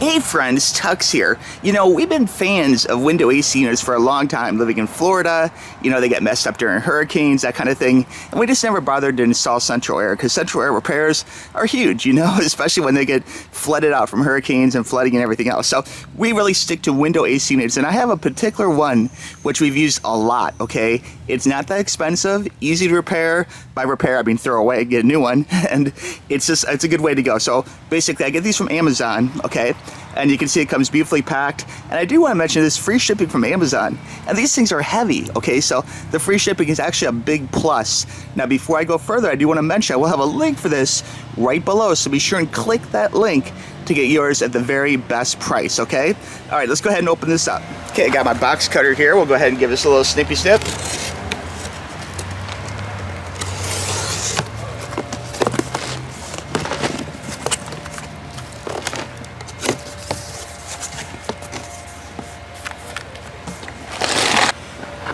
Hey friends, TUXX here. You know, we've been fans of window AC units for a long time, living in Florida. You know, they get messed up during hurricanes, that kind of thing. And we just never bothered to install central air because central air repairs are huge, you know, especially when they get flooded out from hurricanes and flooding and everything else. So we really stick to window AC units, and I have a particular one which we've used a lot, okay? It's not that expensive, easy to repair. By repair, I mean throw away, get a new one, and it's a good way to go. So basically, I get these from Amazon, okay? And you can see it comes beautifully packed. And I do want to mention this free shipping from Amazon. And these things are heavy, okay? So the free shipping is actually a big plus. Now, before I go further, I do want to mention I will have a link for this right below. So be sure and click that link to get yours at the very best price, okay? All right, let's go ahead and open this up. Okay, I got my box cutter here. We'll go ahead and give this a little snippy snip.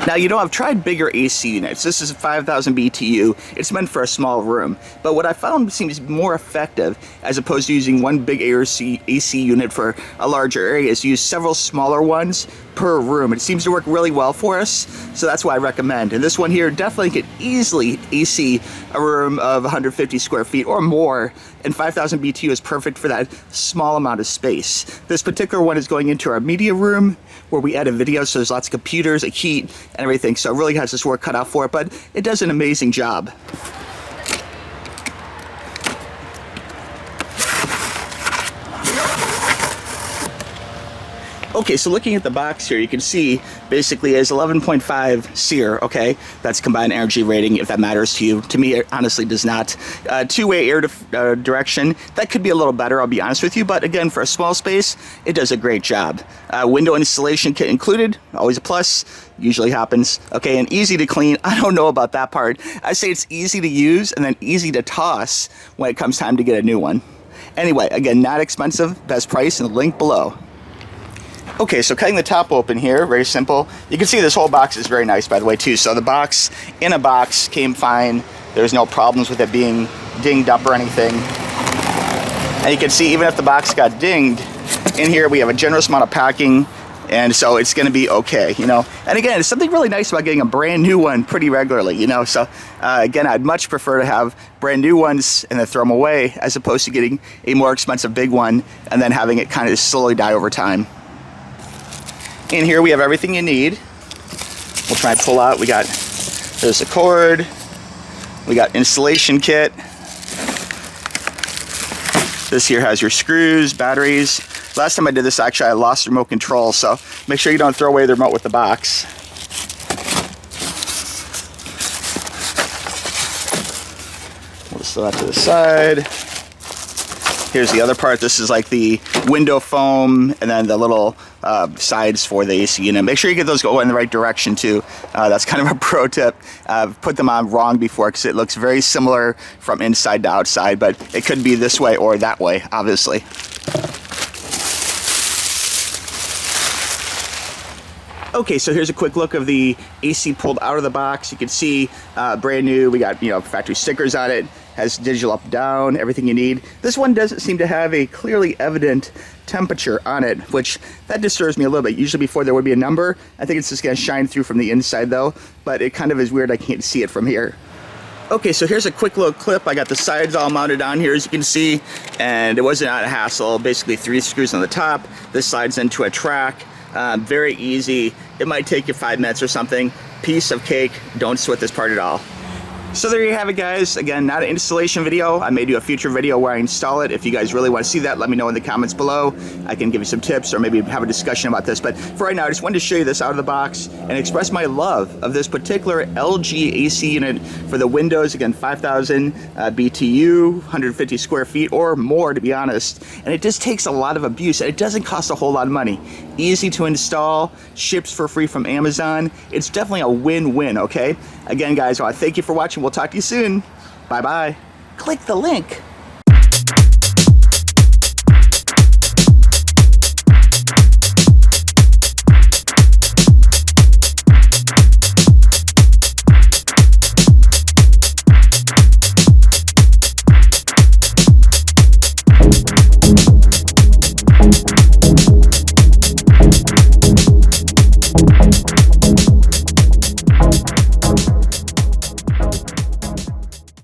Now, you know, I've tried bigger AC units. This is a 5,000 BTU. It's meant for a small room. But what I found seems more effective, as opposed to using one big AC unit for a larger area, is to use several smaller ones per room. It seems to work really well for us, so that's why I recommend. And this one here definitely could easily AC a room of 150 square feet or more, and 5,000 BTU is perfect for that small amount of space. This particular one is going into our media room, where we edit videos, so there's lots of computers, a heat, and everything, so it really has this work cut out for it, but it does an amazing job. Okay, so looking at the box here, you can see basically is 11.5 SEER, okay? That's combined energy rating, if that matters to you. To me, it honestly does not. Two-way air direction, that could be a little better, I'll be honest with you, but again, for a small space, it does a great job. Window installation kit included, always a plus, usually happens. Okay, and easy to clean, I don't know about that part. I say it's easy to use and then easy to toss when it comes time to get a new one. Anyway, again, not expensive, best price in the link below. Okay, so cutting the top open here, very simple. You can see this whole box is very nice, by the way, too. So the box, in a box, came fine. There's no problems with it being dinged up or anything. And you can see, even if the box got dinged, in here we have a generous amount of packing, and so it's gonna be okay, you know. And again, it's something really nice about getting a brand new one pretty regularly, you know. So again, I'd much prefer to have brand new ones and then throw them away, as opposed to getting a more expensive big one and then having it kind of slowly die over time. In here we have everything you need. We'll try and pull out. There's a cord. We got installation kit. This here has your screws, batteries. Last time I did this, actually, I lost the remote control, so make sure you don't throw away the remote with the box. We'll just throw that to the side. Here's the other part. This is like the window foam, and then the little sides for the AC unit. Make sure you get those going in the right direction too. That's kind of a pro tip. I've put them on wrong before because it looks very similar from inside to outside, but it could be this way or that way, obviously. Okay, so here's a quick look of the AC pulled out of the box. You can see brand new. We got, you know, factory stickers on it. Has digital up, down, everything you need. This one doesn't seem to have a clearly evident temperature on it, which that disturbs me a little bit. Usually before there would be a number. I think it's just gonna shine through from the inside though, but it kind of is weird. I can't see it from here. Okay, so here's a quick little clip. I got the sides all mounted on here, as you can see, and it wasn't a hassle. Basically 3 screws on the top. This slides into a track. Very easy. It might take you 5 minutes or something. Piece of cake. Don't sweat this part at all. So there you have it, guys. Again, not an installation video. I may do a future video where I install it. If you guys really want to see that, let me know in the comments below. I can give you some tips or maybe have a discussion about this. But for right now, I just wanted to show you this out of the box and express my love of this particular LG AC unit for the windows. Again, 5,000 BTU, 150 square feet or more, to be honest. And it just takes a lot of abuse, and it doesn't cost a whole lot of money. Easy to install, ships for free from Amazon. It's definitely a win-win, okay? Again, guys, I want to thank you for watching. We'll talk to you soon. Bye-bye. Click the link.